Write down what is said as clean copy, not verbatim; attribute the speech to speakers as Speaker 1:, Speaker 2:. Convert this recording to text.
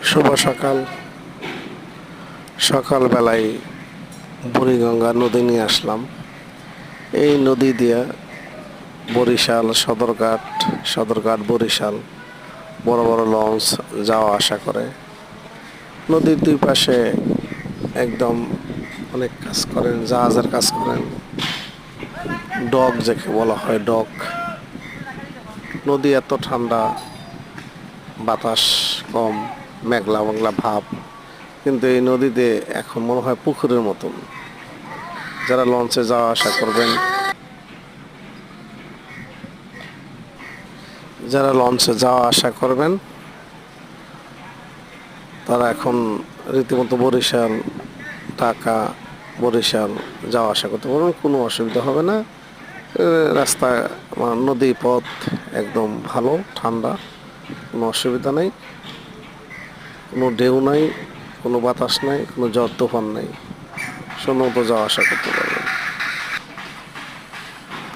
Speaker 1: শুভ সকাল। সকালবেলায় বুড়িগঙ্গা নদী নিয়ে আসলাম। এই নদী দিয়ে বরিশাল, সদরঘাট বরিশাল বড় বড় লঞ্চ যাওয়া আসা করে। নদীর দুই পাশে একদম অনেক কাজ করেন, জাহাজের কাজ করেন, ডক যাকে বলা হয় ডক। নদী এত ঠান্ডা, বাতাস কম, মেঘলা মেঘলা ভাব, কিন্তু এই নদীতে এখন মনে হয় পুকুরের মতন। যারা লঞ্চে যাওয়া আসা করবেন, তারা এখন রীতিমতো বরিশাল, ঢাকা, বরিশাল যাওয়া আসা করতে পারবেন, কোনো অসুবিধা হবে না। রাস্তা, নদী পথ একদম ভালো, ঠান্ডা, কোনো অসুবিধা নেই, কোনো ঢেউ নাই, কোনো বাতাস নাই, কোনো ঝড় তুফান নাই, সুন্দর মতো যাওয়া আসা করতে পারবেন।